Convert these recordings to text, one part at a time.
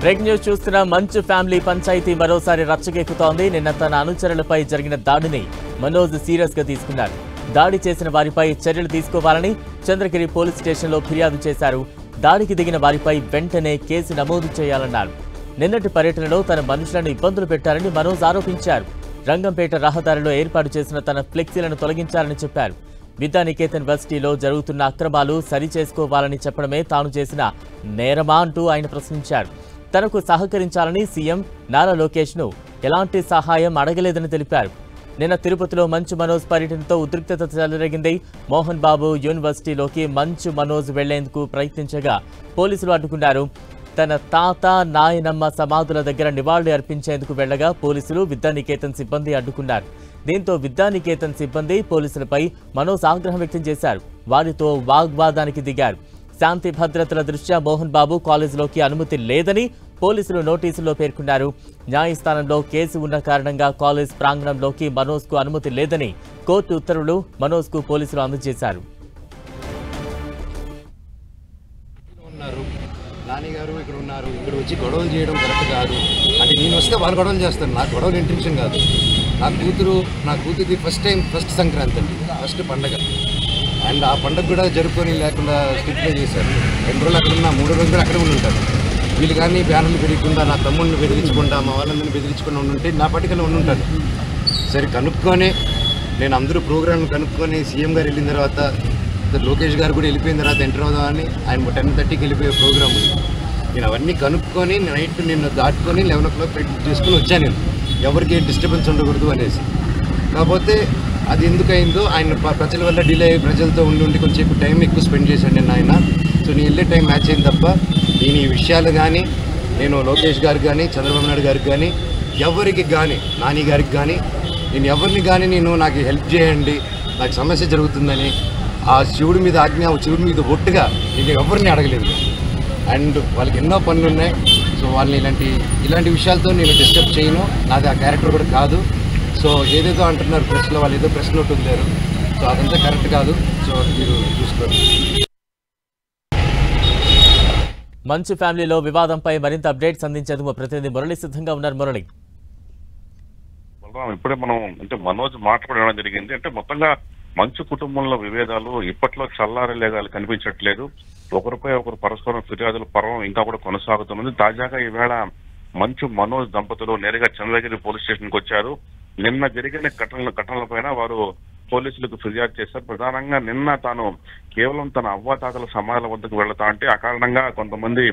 Break news చూస్తున్న మంచు family panchayat మరోసారి రచ్చకెక్కుతోంది. నిన్న తన అనుచరులపై జరిగిన దాడిని మనోజ్ సీరియస్ గా తీసుకున్నారు. దాడి చేసిన వారిపై చర్యలు తీసుకోవాలని చంద్రగిరి పోలీస్ స్టేషన్లో ఫిర్యాదు చేశారు. దాడికి దిగిన వారిపై వెంటనే కేసు నమోదు చేయాలన్నారు. నిన్నటి పర్యటనలో తన మనుషులను ఇబ్బందులు పెట్టారని మనోజ్ ఆరోపించారు. రంగంపేట రహదారిలో ఏర్పాటు చేసిన తన ఫ్లెక్సీలను తొలగించారని చెప్పారు. విద్యానికేతన్ యూనివర్సిటీలో జరుగుతున్న అక్రమాలు సరిచేసుకోవాలని చెప్పడమే తాను చేసిన నేరమా అంటూ ఆయన ప్రశ్నించారు. తనకు సహకరించాలని సీఎం నారా లోకేష్ ను ఎలాంటి సహాయం అడగలేదని తెలిపారు. నిన్న తిరుపతిలో మంచు మనోజ్ పర్యటనతో ఉద్రిక్తత చెలరేగింది. మోహన్ బాబు యూనివర్సిటీలోకి మంచు మనోజ్ వెళ్లేందుకు ప్రయత్నించగా పోలీసులు అడ్డుకున్నారు. తన తాత నాయనమ్మ సమాధుల దగ్గర నివాళులు అర్పించేందుకు వెళ్లగా పోలీసులు విద్యానికేతన్ సిబ్బంది అడ్డుకున్నారు. దీంతో విద్యానికేతన్ సిబ్బంది పోలీసులపై మనోజ్ ఆగ్రహం వ్యక్తం చేశారు. వారితో వాగ్వాదానికి దిగారు. శాంతి భద్రతల దృష్ట్యా మోహన్ బాబు కాలేజీలోకి అనుమతి లేదని పోలీసులు నోటీసుల్లో పేర్కొన్నారు. న్యాయస్థానంలో కేసు ఉన్న కారణంగా కాలేజ్ ప్రాంగణంలోకి మనోజ్ కు అనుమతి లేదని కోర్టు ఉత్తర్వులు మనోజ్ కు పోలీసులు అందజేశారు. నాన్నగారు ఇక్కడ ఉన్నారు, ఇక్కడ వచ్చి గొడవలు చేయడం కరెక్ట్ కాదు. అంటే నేను వస్తే వాళ్ళు గొడవలు చేస్తాను. నాకు గొడవలు ఇంటెన్షన్ కాదు. నా కూతురిది ఫస్ట్ సంక్రాంతి అండి, ఫస్ట్ పండగ. అండ్ ఆ పండుగ కూడా జరుపుకొని లేకుండా స్ట్రిక్ట్గా చేశారు. 2 రోజులు అక్కడ ఉన్నా, 3 రోజులు కూడా అక్కడే ఉంటారు. వీళ్ళు కానీ బ్యానర్లు పెరగకుండా, నా తమ్ముడిని బెదిరించకుండా, మా వాళ్ళందరినీ బెదిరించకుండా ఉండుంటే నా పట్టికలో ఉండుంటాను. సరే కనుక్కొని నేను అందరూ ప్రోగ్రామ్ కనుక్కొని సీఎం గారు వెళ్ళిన తర్వాత, లోకేష్ గారు కూడా వెళ్ళిపోయిన తర్వాత ఎంటర్ అవుదామని ఆయన 10:30కి వెళ్ళిపోయే ప్రోగ్రామ్. నేను అవన్నీ కనుక్కొని నైట్ నిన్ను దాటుకొని 11 o'clock చేసుకుని వచ్చాను. నేను ఎవరికి డిస్టర్బెన్స్ ఉండకూడదు అనేసి. కాకపోతే అది ఎందుకయిందో ఆయన ప్రజల వల్ల డిలే అయ్యి ప్రజలతో ఉండి కొంచెం టైం ఎక్కువ స్పెండ్ చేశాను నేను ఆయన. సో నేను వెళ్ళే టైం మ్యాచ్ అయింది తప్ప నేను ఈ విషయాలు కానీ, నేను లోకేష్ గారికి కానీ, చంద్రబాబు నాయుడు గారికి కానీ, ఎవరికి కానీ, నాని గారికి కానీ, నేను ఎవరిని కానీ నాకు హెల్ప్ చేయండి, నాకు సమస్య జరుగుతుందని ఆ శివుడి మీద ఆజ్ఞ, శివుడి మీద ఒట్టుగా నేను ఎవరిని అడగలేదు. అండ్ వాళ్ళకి ఎన్నో పనులు ఉన్నాయి. సో వాళ్ళని ఇలాంటి విషయాలతో నేను డిస్టర్బ్ చేయను. నాది ఆ క్యారెక్టర్ కూడా కాదు. సో ఏదేదో అంటున్నారు ప్రెస్లో, వాళ్ళు ఏదో ప్రెస్ నోట్ ఉందారు. సో అదంతా కరెక్ట్ కాదు. సో మీరు చూసుకోండి. మంచు ఫ్యామిలీలో వివాదంపై మరింత అప్డేట్స్ అందించేందుకు ప్రతినిధి మురళి సిద్ధంగా ఉన్నారు. మురళి, ఇప్పుడే మనం అంటే మనోజ్ మాట్లాడడం జరిగింది. అంటే మొత్తంగా మంచు కుటుంబంలో విభేదాలు ఇప్పట్లో చల్లారలేగాలు కనిపించట్లేదు. ఒకరిపై ఒకరు పరస్పరం ఫిర్యాదుల పర్వం ఇంకా కూడా కొనసాగుతున్నది. తాజాగా ఈవేళ మంచు మనోజ్ దంపతులు నేరుగా చంద్రగిరి పోలీస్ స్టేషన్ కు వచ్చారు. నిన్న జరిగిన ఘటనలపైన వారు పోలీసులకు ఫిర్యాదు చేశారు. ప్రధానంగా నిన్న తాను కేవలం తన అవ్వాతాతల సమాధుల వద్దకు వెళ్తా అంటే అకారణంగా కొంతమంది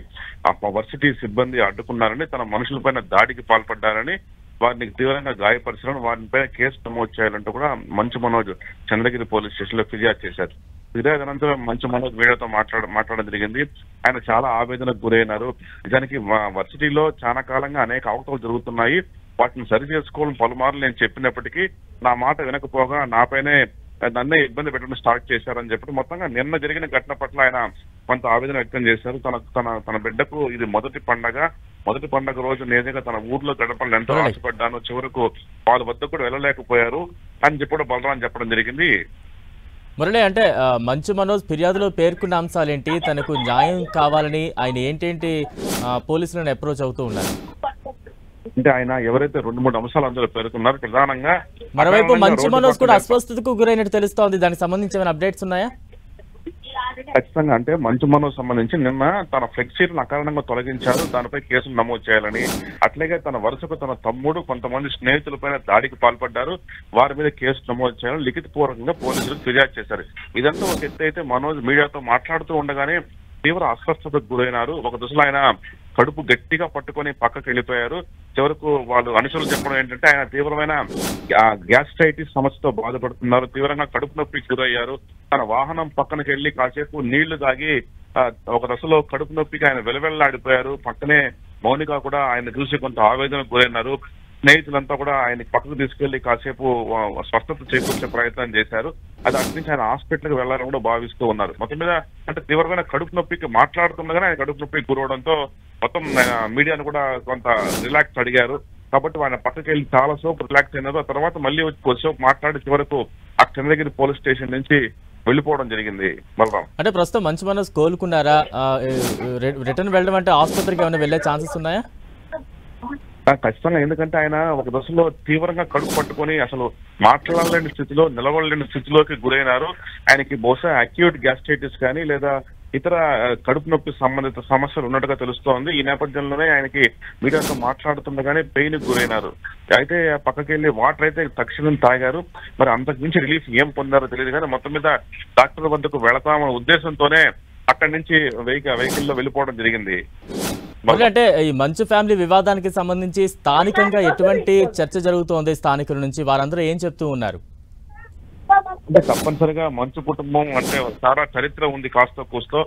వర్సిటీ సిబ్బంది అడ్డుకున్నారని, తన మనుషులపైన దాడికి పాల్పడ్డారని, వారిని తీవ్రంగా గాయపరిచారని, వారిపై కేసు నమోదు చేయాలంటూ కూడా మంచు మనోజ్ చంద్రగిరి పోలీస్ స్టేషన్ లో ఫిర్యాదు చేశారు. ఫిర్యాదు అనంతరం మంచు మనోజ్ మీడియాతో మాట్లాడడం జరిగింది. ఆయన చాలా ఆవేదనకు గురైనారు. నిజానికి వర్సిటీలో చాలా కాలంగా అనేక అవకతవలు జరుగుతున్నాయి. వాటిని సరి చేసుకోవడం పలుమార్లు నేను చెప్పినప్పటికీ నా మాట వినకపోగా నన్నే ఇబ్బంది పెట్టడం స్టార్ట్ చేశారని చెప్పి మొత్తంగా నిన్న జరిగిన ఘటన పట్ల ఆయన కొంత ఆవేదన వ్యక్తం చేశారు. తన బిడ్డకు ఇది మొదటి పండగ రోజు నేరుగా తన ఊర్లో గడపాలని ఎంతో ఆశపడ్డాను, చివరకు వాళ్ళ వద్ద కూడా వెళ్ళలేకపోయారు అని చెప్పి బలరాం చెప్పడం జరిగింది. మురళి, అంటే మంచు మనోజ్ ఫిర్యాదులో పేర్కొన్న అంశాలేంటి? తనకు న్యాయం కావాలని ఆయన ఏంటేంటి పోలీసులను అప్రోచ్ అవుతూ ఉన్నారు? అంటే ఆయన ఎవరైతే 2-3 అంశాలు అందులో పేర్కొన్నారో ప్రధానంగా, మరోవైపు మంచు మనోజ్ కూడా అస్వస్థతకు గురైనట్టు తెలుస్తోంది. దానికి సంబంధించి ఏమైనా అప్డేట్స్ ఉన్నాయా? ఖచ్చితంగా అంటే మంచు మనోజ్ సంబంధించి నిన్న తన ఫ్లెక్సీలను అకారణంగా తొలగించారు, దానిపై కేసులు నమోదు చేయాలని, అట్లాగే తన వరుసకు తన తమ్ముడు కొంతమంది స్నేహితులపైన దాడికి పాల్పడ్డారు, వారి మీద కేసు నమోదు చేయాలని లిఖితపూర్వకంగా పోలీసులకు ఫిర్యాదు చేశారు. ఇదంతా ఒక ఎత్తు అయితే మనోజ్ మీడియాతో మాట్లాడుతూ ఉండగానే తీవ్ర అస్వస్థతకు గురైనారు. ఒక దశలో ఆయన కడుపు గట్టిగా పట్టుకొని పక్కకు వెళ్ళిపోయారు. చివరకు వాళ్ళు అనుచరులు చెప్పడం ఏంటంటే ఆయన తీవ్రమైన గ్యాస్ట్రైటిస్ సమస్యతో బాధపడుతున్నారు, తీవ్రంగా కడుపు నొప్పికి గురయ్యారు. తన వాహనం పక్కనకి వెళ్లి కాసేపు నీళ్లు తాగి ఒక దశలో కడుపు నొప్పికి ఆయన వెలవెల్లాడిపోయారు. పక్కనే మౌనిక కూడా ఆయన చూసి కొంత ఆవేదనకు గురైనారు. స్నేహితులంతా కూడా ఆయన పక్కకు తీసుకెళ్లి కాసేపు స్వస్థత చేకూర్చే ప్రయత్నం చేశారు. అది అటు నుంచి ఆయన హాస్పిటల్కి వెళ్లాలని కూడా భావిస్తూ ఉన్నారు. మొత్తం మీద అంటే తీవ్రమైన కడుపు నొప్పికి మాట్లాడుతుండగానే ఆయన కడుపు నొప్పికి గురవడంతో మొత్తం మీడియాను కూడా కొంత రిలాక్స్ అడిగారు. కాబట్టి ఆయన పక్కకి వెళ్ళి చాలా సేపు రిలాక్స్ అయినారు. ఆ తర్వాత మళ్ళీ వచ్చి కొద్దిసేపు మాట్లాడి చివరకు ఆ చంద్రగిరి పోలీస్ స్టేషన్ నుంచి వెళ్ళిపోవడం జరిగింది. బలరాం, అంటే ప్రస్తుతం మంచు మనోజ్ కోలుకున్నారా? రిటర్న్ వెళ్ళడం అంటే ఆసుపత్రికి ఏమైనా వెళ్ళే ఛాన్సెస్ ఉన్నాయా? ఖచ్చితంగా. ఎందుకంటే ఆయన ఒక దశలో తీవ్రంగా కడుపు పట్టుకొని అసలు మాట్లాడలేని స్థితిలో, నిలబడలేని స్థితిలోకి గురైనారు. ఆయనకి బహుశా అక్యూట్ గ్యాస్ట్రైటిస్ కానీ లేదా ఇతర కడుపు నొప్పి సంబంధిత సమస్యలు ఉన్నట్టుగా తెలుస్తోంది. ఈ నేపథ్యంలోనే ఆయనకి మీడియాతో మాట్లాడుతుండగానే పెయిన్ కి గురైనారు. అయితే పక్కకి వెళ్ళి వాటర్ అయితే తక్షణం తాగారు. మరి అంతకు మించి రిలీఫ్ ఏం పొందారో తెలియదు కానీ మొత్తం మీద డాక్టర్ వద్దకు వెళతామన్న ఉద్దేశంతోనే అక్కడి నుంచి వెహికల్లో వెళ్ళిపోవడం జరిగింది. అంటే ఈ మంచు ఫ్యామిలీ వివాదానికి సంబంధించి స్థానికంగా ఎటువంటి చర్చ జరుగుతోంది? స్థానికుల నుంచి వారందరూ ఏం చెప్తూ ఉన్నారు? అంటే తప్పనిసరిగా మంచు కుటుంబం అంటే చాలా చరిత్ర ఉంది కాస్త కూస్తో.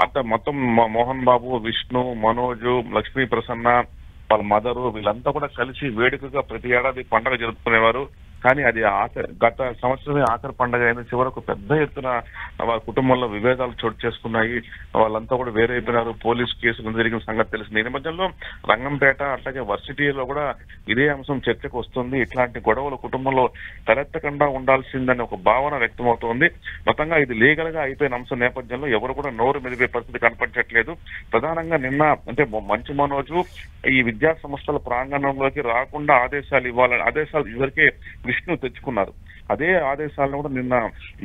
అంత మొత్తం మోహన్ బాబు, విష్ణు, మనోజ్, లక్ష్మీ ప్రసన్న, వాళ్ళ మదరు వీళ్ళంతా కూడా కలిసి వేడుకగా ప్రతి ఏడాది పండుగ జరుపుకునేవారు. కానీ అది గత సంవత్సరమే ఆఖరి పండుగ అయిన చివరకు పెద్ద ఎత్తున వాళ్ళ కుటుంబంలో విభేదాలు చోటు చేసుకున్నాయి. వాళ్ళంతా కూడా వేరే అయిపోయినారు. పోలీసు కేసులు జరిగిన సంగతి తెలిసింది. ఈ నేపథ్యంలో రంగంపేట అట్లాగే వర్సిటీలో కూడా ఇదే అంశం చర్చకు వస్తుంది. ఇట్లాంటి గొడవలు కుటుంబంలో తలెత్తకుండా ఉండాల్సిందని ఒక భావన వ్యక్తమవుతోంది. మొత్తంగా ఇది లీగల్ గా అయిపోయిన అంశం నేపథ్యంలో ఎవరు కూడా నోరు మెదిపే పరిస్థితి కనపడట్లేదు. ప్రధానంగా నిన్న అంటే మంచు మనోజు ఈ విద్యా సంస్థల ప్రాంగణంలోకి రాకుండా ఆదేశాలు ఇవ్వాలని ఆదేశాలు ఇదివరకే విష్ణు తెచ్చుకున్నారు. అదే ఆదేశాలను కూడా నిన్న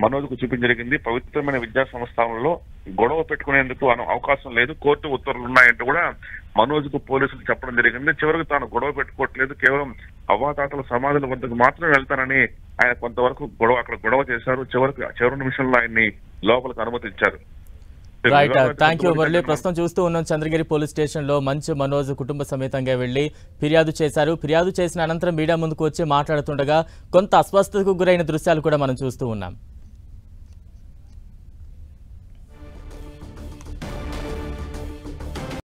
మనోజ్కు చూపించడం జరిగింది. పవిత్రమైన విద్యా సంస్థలలో గొడవ పెట్టుకునేందుకు అవకాశం లేదు, కోర్టు ఉత్తర్వులు ఉన్నాయంటూ కూడా మనోజ్కు పోలీసులు చెప్పడం జరిగింది. చివరికి తాను గొడవ పెట్టుకోవట్లేదు, కేవలం అవ్వాతాతల సమాధుల వద్దకు మాత్రమే వెళ్తానని ఆయన కొంతవరకు అక్కడ గొడవ చేశారు. చివరి నిమిషంలో ఆయన్ని లోపలికి అనుమతించారు. Right, thank you Murali. ప్రస్తుతం చూస్తూ ఉన్నాం చంద్రగిరి పోలీస్ స్టేషన్ లో మంచు మనోజ్ కుటుంబ సమేతంగా వెళ్లి ఫిర్యాదు చేశారు. ఫిర్యాదు చేసిన అనంతరం మీడియా ముందుకు వచ్చి మాట్లాడుతుండగా కొంత అస్వస్థతకు గురైన దృశ్యాలు కూడా మనం చూస్తూ ఉన్నాం.